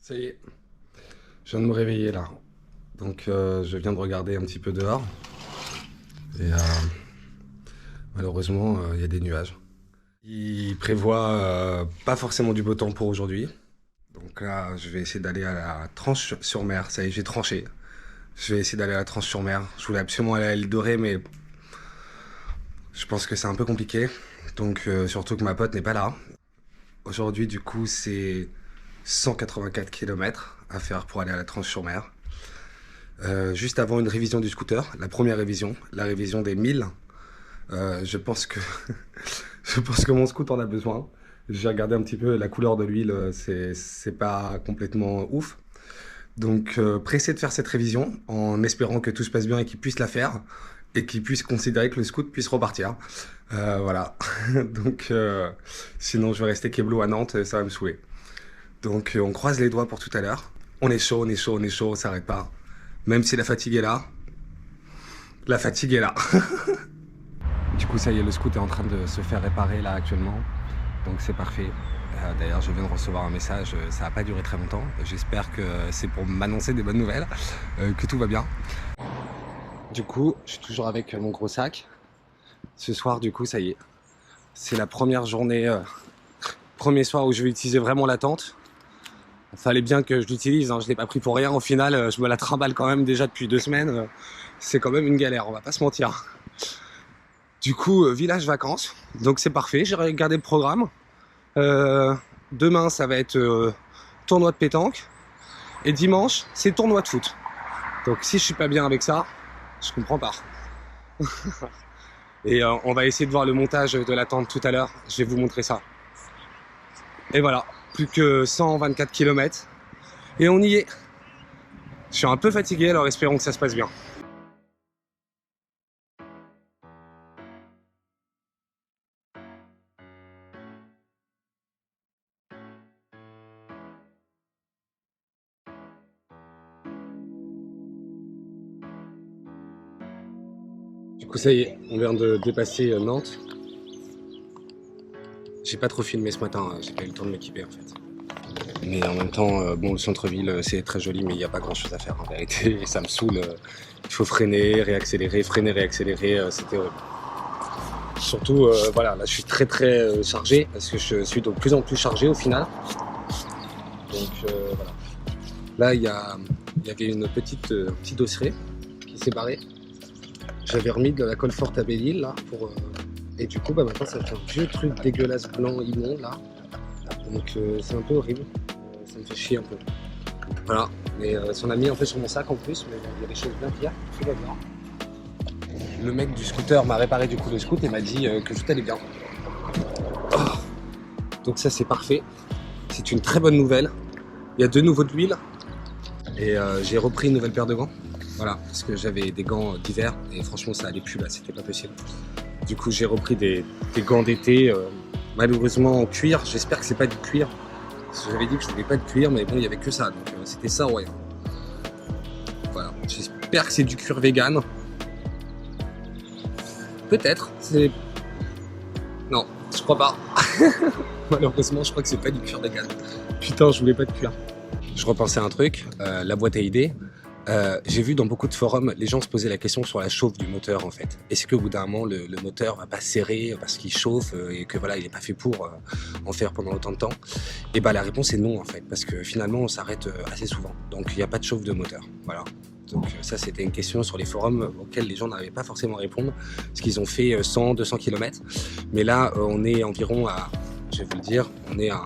Ça y est, je viens de me réveiller là. Donc je viens de regarder un petit peu dehors. Et malheureusement, il y a des nuages. Il prévoit pas forcément du beau temps pour aujourd'hui. Donc là, je vais essayer d'aller à la Tranche-sur-Mer. Ça y est, j'ai tranché. Je vais essayer d'aller à la Tranche-sur-Mer. Je voulais absolument aller à l'île Dorée, mais je pense que c'est un peu compliqué. Donc surtout que ma pote n'est pas là. Aujourd'hui, du coup, c'est 184 km à faire pour aller à la Tranche-sur-Mer. Juste avant une révision du scooter, la première révision, la révision des 1000. Je pense que je pense que mon scooter en a besoin. J'ai regardé un petit peu la couleur de l'huile, c'est pas complètement ouf. Donc pressé de faire cette révision en espérant que tout se passe bien et qu'il puisse la faire et qu'il puisse considérer que le scoot puisse repartir. Voilà. Donc sinon je vais rester keblo à Nantes, ça va me saouler. Donc on croise les doigts pour tout à l'heure. On est chaud, on est chaud, on est chaud, on s'arrête pas. Même si la fatigue est là, la fatigue est là. Du coup ça y est, le scoot est en train de se faire réparer là actuellement. Donc c'est parfait. D'ailleurs je viens de recevoir un message, ça n'a pas duré très longtemps. J'espère que c'est pour m'annoncer des bonnes nouvelles, que tout va bien. Du coup je suis toujours avec mon gros sac. Ce soir du coup ça y est. C'est la première journée, premier soir où je vais utiliser vraiment la tente. Il fallait bien que je l'utilise, hein. Je ne l'ai pas pris pour rien. Au final, je me la trimballe quand même déjà depuis 2 semaines. C'est quand même une galère, on va pas se mentir. Du coup, village vacances, donc c'est parfait. J'ai regardé le programme. Demain, ça va être tournoi de pétanque. Et dimanche, c'est tournoi de foot. Donc si je suis pas bien avec ça, je comprends pas. Et on va essayer de voir le montage de la tente tout à l'heure. Je vais vous montrer ça. Et voilà. Plus que 124 km et on y est. Je suis un peu fatigué, alors espérons que ça se passe bien. Du coup ça y est, on vient de dépasser Nantes. J'ai pas trop filmé ce matin, j'ai pas eu le temps de m'équiper en fait. Mais en même temps, bon, le centre-ville c'est très joli, mais il n'y a pas grand chose à faire en vérité. Et ça me saoule. Il faut freiner, réaccélérer, c'était horrible. Surtout, voilà, là je suis très chargé parce que je suis de plus en plus chargé au final. Donc voilà. Là il y avait une petite osserie qui s'est barrée. J'avais remis de la colle forte à Belle-Île là pour. Et du coup, maintenant ça fait un vieux truc dégueulasse blanc immonde là. Donc c'est un peu horrible. Ça me fait chier un peu. Voilà. Mais ça en a mis un peu sur mon sac en plus, mais il y a des choses bien pires. Tout va bien. Le mec du scooter m'a réparé du coup le scoot et m'a dit que tout allait bien. Oh. Donc ça c'est parfait. C'est une très bonne nouvelle. Il y a de nouveau de l'huile. Et j'ai repris une nouvelle paire de gants. Voilà, parce que j'avais des gants d'hiver et franchement ça allait plus là, c'était pas possible. Du coup j'ai repris des gants d'été, malheureusement en cuir. J'espère que c'est pas du cuir. Parce que j'avais dit que je voulais pas de cuir, mais bon il y avait que ça, donc c'était ça ouais. Voilà, j'espère que c'est du cuir vegan. Peut-être, c'est... Non, je crois pas. Malheureusement je crois que c'est pas du cuir vegan. Putain, je voulais pas de cuir. Je repensais à un truc, la boîte à idées. J'ai vu dans beaucoup de forums, les gens se posaient la question sur la chauffe du moteur en fait. Est-ce qu'au bout d'un moment, le moteur va pas serrer parce qu'il chauffe et que voilà, il n'est pas fait pour en faire pendant autant de temps? Et bah la réponse est non en fait, parce que finalement on s'arrête assez souvent. Donc il n'y a pas de chauffe de moteur. Voilà. Donc ça, c'était une question sur les forums auxquels les gens n'arrivaient pas forcément à répondre, parce qu'ils ont fait 100, 200 km. Mais là, on est environ à, je vais vous le dire, on est à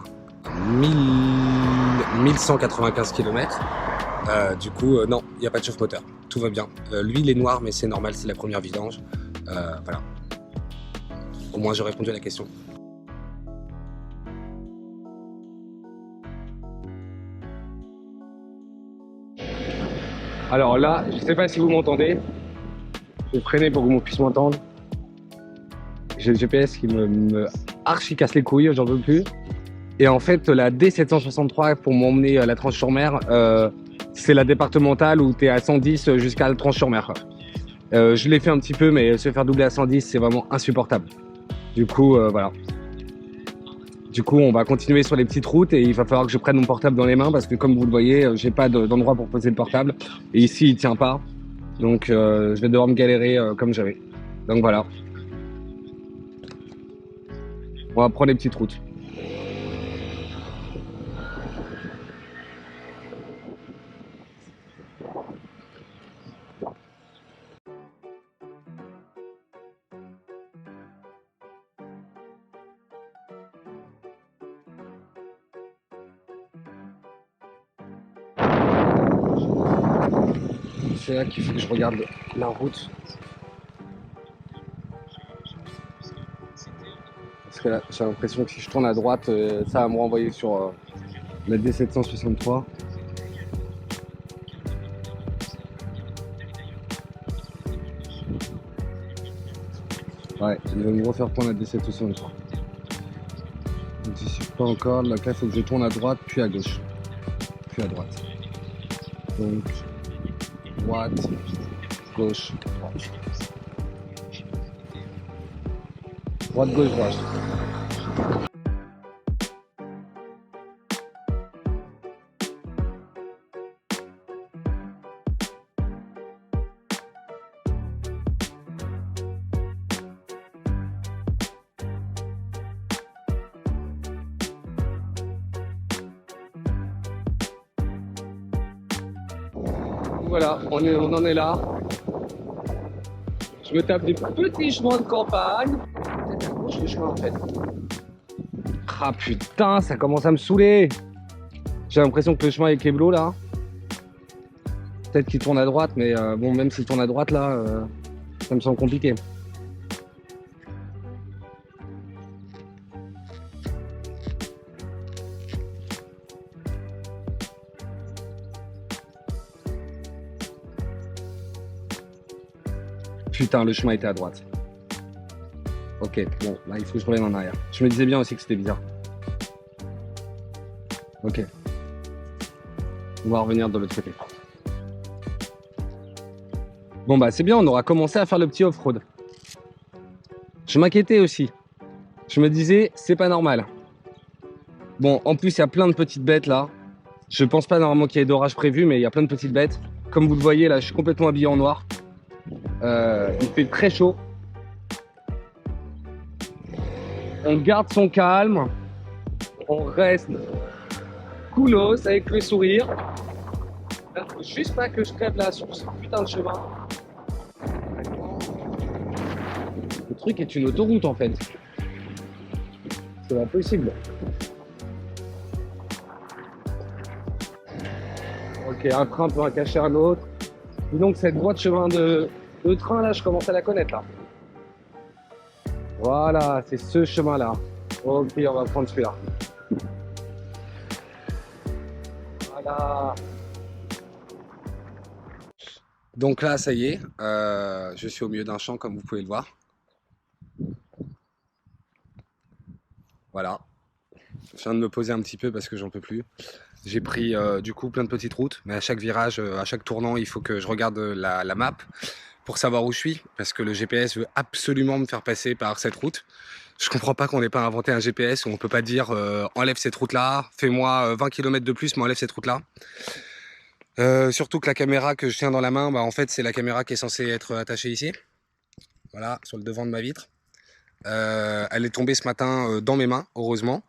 1195 km. Du coup, non, il n'y a pas de chauffe-moteur. Tout va bien. L'huile est noire, mais c'est normal, c'est la première vidange. Voilà. Au moins, j'ai répondu à la question. Alors là, je ne sais pas si vous m'entendez. Je vais freiner pour que vous puissiez m'entendre. J'ai le GPS qui me archi casse les couilles, j'en veux plus. Et en fait, la D763 pour m'emmener à la Tranche-sur-Mer, c'est la départementale où tu es à 110 jusqu'à la Tranche-sur-Mer. Je l'ai fait un petit peu, mais se faire doubler à 110, c'est vraiment insupportable. Du coup, voilà. Du coup, on va continuer sur les petites routes et il va falloir que je prenne mon portable dans les mains parce que comme vous le voyez, j'ai pas d'endroit pour poser le portable. Et ici, il tient pas. Donc, je vais devoir me galérer comme j'avais. Donc voilà. On va prendre les petites routes. C'est là qu'il faut que je regarde la route. Parce que là, j'ai l'impression que si je tourne à droite, ça va me renvoyer sur la D763. Ouais, il va me refaire prendre la D763. Donc je suis pas encore. Là, il faut que je tourne à droite, puis à gauche. Puis à droite. Donc, droite, gauche, droite. Droite, gauche, droite. Voilà, on en est là. Je me tape des petits chemins de campagne. Peut-être à gauche le chemin en fait. Ah putain, ça commence à me saouler. J'ai l'impression que le chemin avec les blots là. Peut-être qu'il tourne à droite, mais bon, même s'il tourne à droite là, ça me semble compliqué. Putain, le chemin était à droite. Ok, bon, là il faut que je revienne en arrière. Je me disais bien aussi que c'était bizarre. Ok. On va revenir de l'autre côté. Bon bah c'est bien, on aura commencé à faire le petit off-road. Je m'inquiétais aussi. Je me disais, c'est pas normal. Bon, en plus il y a plein de petites bêtes là. Je pense pas normalement qu'il y ait d'orage prévu, mais il y a plein de petites bêtes. Comme vous le voyez là, je suis complètement habillé en noir. Il fait très chaud. On garde son calme. On reste coolos avec le sourire. Il faut juste pas que je crève là sur ce putain de chemin. Le truc est une autoroute en fait. C'est pas possible. Ok, un train peut en cacher un autre. Dis donc cette voie de chemin de train là, je commence à la connaître là. Voilà, c'est ce chemin là. Ok, on va prendre celui-là. Voilà. Donc là, ça y est, je suis au milieu d'un champ comme vous pouvez le voir. Voilà. Je viens de me poser un petit peu parce que j'en peux plus. J'ai pris du coup plein de petites routes, mais à chaque virage, à chaque tournant, il faut que je regarde la map pour savoir où je suis, parce que le GPS veut absolument me faire passer par cette route. Je comprends pas qu'on n'ait pas inventé un GPS où on peut pas dire enlève cette route-là, fais-moi 20 km de plus, mais enlève cette route-là. Surtout que la caméra que je tiens dans la main, bah, en fait, c'est la caméra qui est censée être attachée ici. Voilà, sur le devant de ma vitre. Elle est tombée ce matin dans mes mains, heureusement.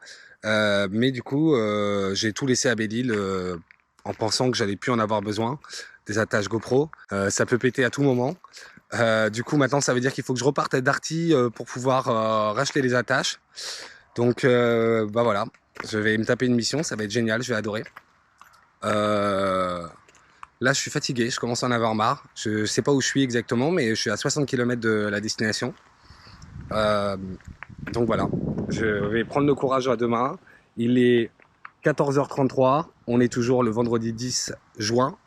Mais du coup, j'ai tout laissé à Belle-Île en pensant que j'allais plus en avoir besoin. des attaches GoPro. Ça peut péter à tout moment. Du coup, maintenant, ça veut dire qu'il faut que je reparte à Darty pour pouvoir racheter les attaches. Donc, bah voilà, je vais me taper une mission, ça va être génial, je vais adorer. Là, je suis fatigué, je commence à en avoir marre. Je sais pas où je suis exactement, mais je suis à 60 km de la destination. Donc voilà, je vais prendre le courage à demain. Il est 14h33, on est toujours le vendredi 10 juin.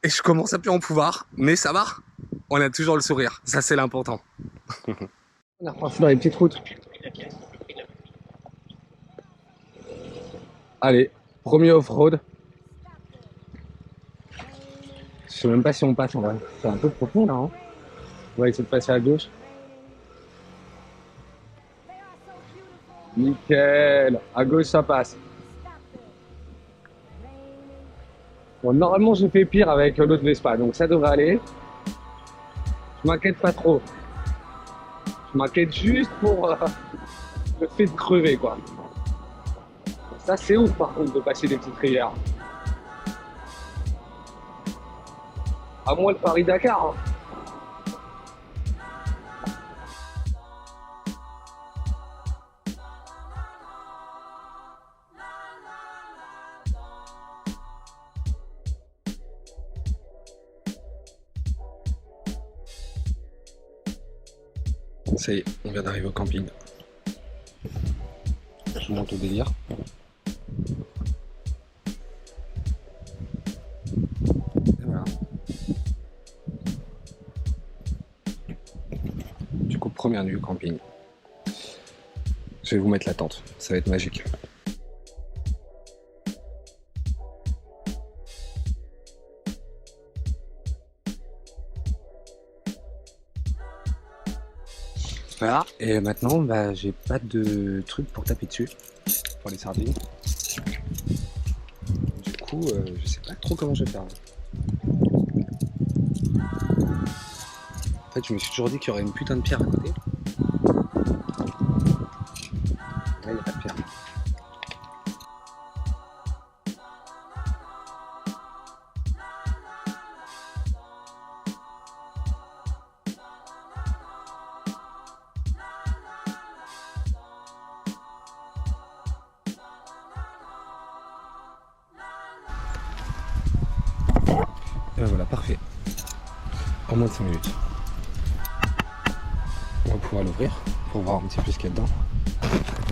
Et je commence à plus en pouvoir, mais ça va. On a toujours le sourire, ça c'est l'important. On a repassé dans les petites routes. Allez, premier off-road. Je sais même pas si on passe en vrai. C'est un peu profond là. Hein, on va essayer de passer à gauche. Nickel. À gauche ça passe. Bon, normalement j'ai fait pire avec l'autre Vespa, donc ça devrait aller. Je m'inquiète pas trop. Je m'inquiète juste pour le fait de crever quoi. Ça c'est ouf par contre de passer des petites rivières. À moins le Paris-Dakar. Hein. Ça y est, on vient d'arriver au camping. Je monte au délire. Et voilà. Du coup, première nuit au camping. Je vais vous mettre la tente, ça va être magique. Voilà, et maintenant, bah, j'ai pas de truc pour taper dessus, pour les sardines. Du coup, je sais pas trop comment je vais faire. En fait, je me suis toujours dit qu'il y aurait une putain de pierre à côté. Là, il n'y a pas de pierre. Et ben voilà, parfait. En moins de 5 minutes. On va pouvoir l'ouvrir pour voir un petit peu ce qu'il y a dedans.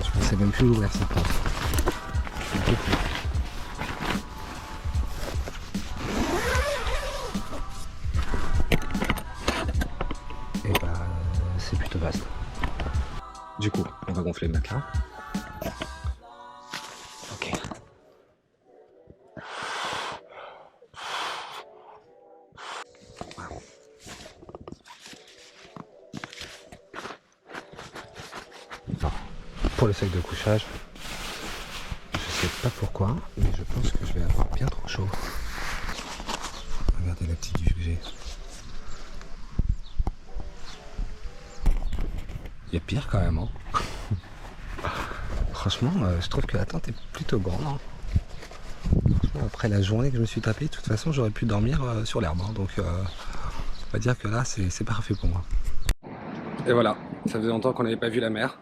Je pensais même plus l'ouvrir cette porte. Je suis un peu fou. Et bah, c'est plutôt vaste. Du coup, on va gonfler le matelas. Ok. Pour le sac de couchage, je sais pas pourquoi, mais je pense que je vais avoir bien trop chaud. Regardez la petite vue que j'ai. Il y a pire quand même. Hein. Franchement, je trouve que la tente est plutôt grande. Hein. Franchement, après la journée que je me suis tapé, de toute façon, j'aurais pu dormir sur l'herbe. Hein. Donc, on va dire que là, c'est parfait pour moi. Et voilà, ça faisait longtemps qu'on n'avait pas vu la mer.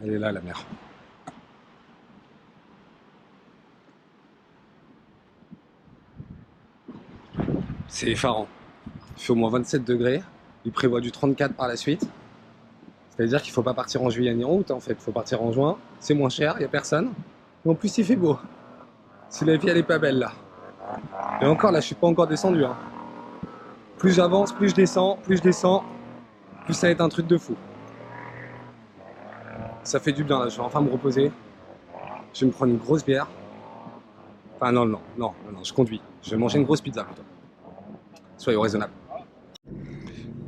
Elle est là, la mer. C'est effarant. Il fait au moins 27 degrés. Il prévoit du 34 par la suite. C'est-à-dire qu'il ne faut pas partir en juillet ni en août en fait. Il faut partir en juin. C'est moins cher, il n'y a personne. Et en plus, il fait beau. Si la vie, elle est pas belle là. Et encore là, je suis pas encore descendu. Hein. Plus j'avance, plus je descends, plus ça va être un truc de fou. Ça fait du bien là. Je vais enfin me reposer. Je vais me prendre une grosse bière. Enfin non, je conduis. Je vais manger une grosse pizza plutôt. Soyons raisonnables.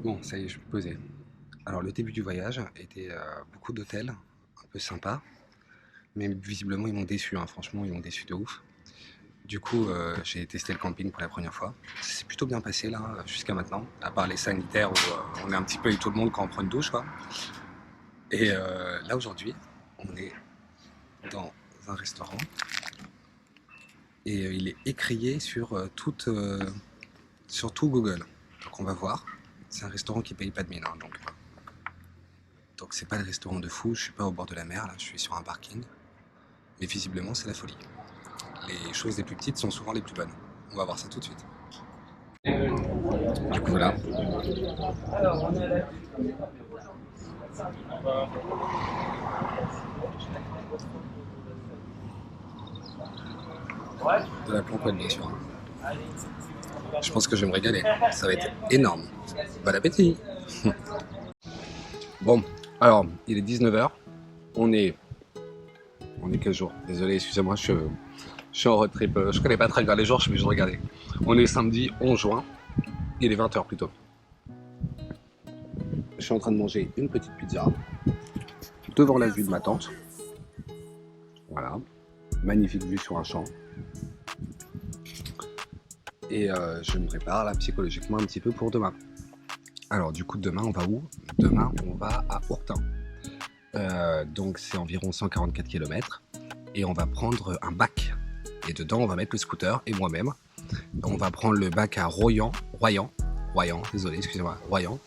Bon, ça y est, je vais me poser. Alors le début du voyage était beaucoup d'hôtels, un peu sympa, mais visiblement ils m'ont déçu, hein. Franchement ils m'ont déçu de ouf. Du coup j'ai testé le camping pour la première fois. Ça s'est plutôt bien passé là, jusqu'à maintenant, à part les sanitaires où on est un petit peu avec tout le monde quand on prend une douche quoi. Et là aujourd'hui, on est dans un restaurant et il est écrié sur tout Google. Donc on va voir. C'est un restaurant qui paye pas de mine, hein, donc c'est pas le restaurant de fou. Je suis pas au bord de la mer là, je suis sur un parking. Mais visiblement c'est la folie. Les choses les plus petites sont souvent les plus bonnes. On va voir ça tout de suite. Du coup voilà. De la planquette bien sûr. Je pense que je vais me régaler. Ça va être énorme. Bon appétit. Bon, alors il est 19h. On est quel jour? Désolé, excusez-moi, je suis en road trip. Je connais pas très bien les jours, mais je regardais. On est samedi 11 juin. Il est 20h plutôt. Je suis en train de manger une petite pizza devant la vue de ma tante. Voilà. Magnifique vue sur un champ. Et je me prépare là psychologiquement un petit peu pour demain. Alors du coup demain on va où? Demain on va à Ourtin. Donc c'est environ 144 km. Et on va prendre un bac. Et dedans on va mettre le scooter et moi-même. On va prendre le bac à Royan, désolé, excusez-moi, Royan.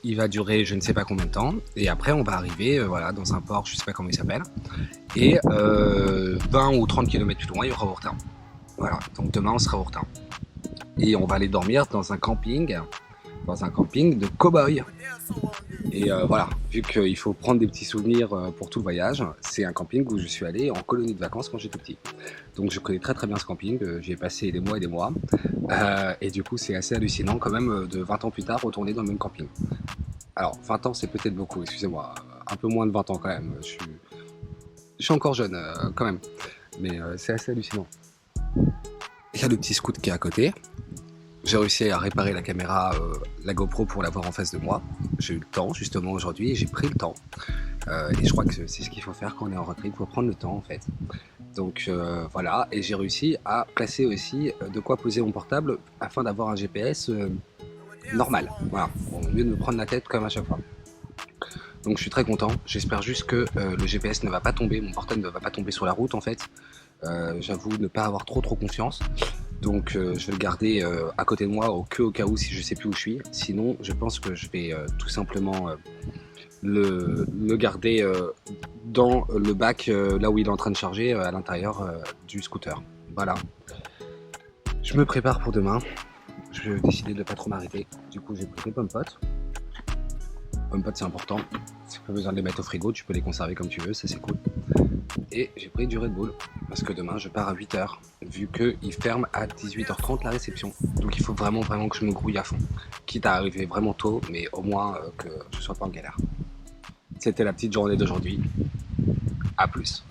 Il va durer je ne sais pas combien de temps. Et après on va arriver voilà, dans un port, je ne sais pas comment il s'appelle. Et 20 ou 30 km plus loin il y aura Ourtin. Voilà, donc demain on sera à Ourtin. Et on va aller dormir dans un camping de cow-boy. Et voilà, vu qu'il faut prendre des petits souvenirs pour tout le voyage, c'est un camping où je suis allé en colonie de vacances quand j'étais petit. Donc je connais très très bien ce camping, j'y ai passé des mois et des mois. Et du coup c'est assez hallucinant quand même de 20 ans plus tard retourner dans le même camping. Alors 20 ans c'est peut-être beaucoup, excusez-moi, un peu moins de 20 ans quand même. Je suis encore jeune quand même, mais c'est assez hallucinant. Il y a le petit scoot qui est à côté. J'ai réussi à réparer la caméra, la GoPro pour l'avoir en face de moi. J'ai eu le temps justement aujourd'hui et j'ai pris le temps. Et je crois que c'est ce qu'il faut faire quand on est en road trip, il faut prendre le temps en fait. Donc voilà, et j'ai réussi à placer aussi de quoi poser mon portable afin d'avoir un GPS normal. Voilà, au lieu de me prendre la tête comme à chaque fois. Donc je suis très content, j'espère juste que le GPS ne va pas tomber, mon portable ne va pas tomber sur la route en fait. J'avoue ne pas avoir trop confiance. Donc je vais le garder à côté de moi au cas où si je sais plus où je suis. Sinon je pense que je vais tout simplement le garder dans le bac là où il est en train de charger à l'intérieur du scooter. Voilà. Je me prépare pour demain. Je vais décider de ne pas trop m'arrêter. Du coup j'ai pris des pommes potes. Pommes potes c'est important. Si tu n'as pas besoin de les mettre au frigo, tu peux les conserver comme tu veux, ça c'est cool. Et j'ai pris du Red Bull parce que demain je pars à 8h vu qu'il ferme à 18h30 la réception. Donc il faut vraiment que je me grouille à fond. Quitte à arriver vraiment tôt, mais au moins que je sois pas en galère. C'était la petite journée d'aujourd'hui. À plus.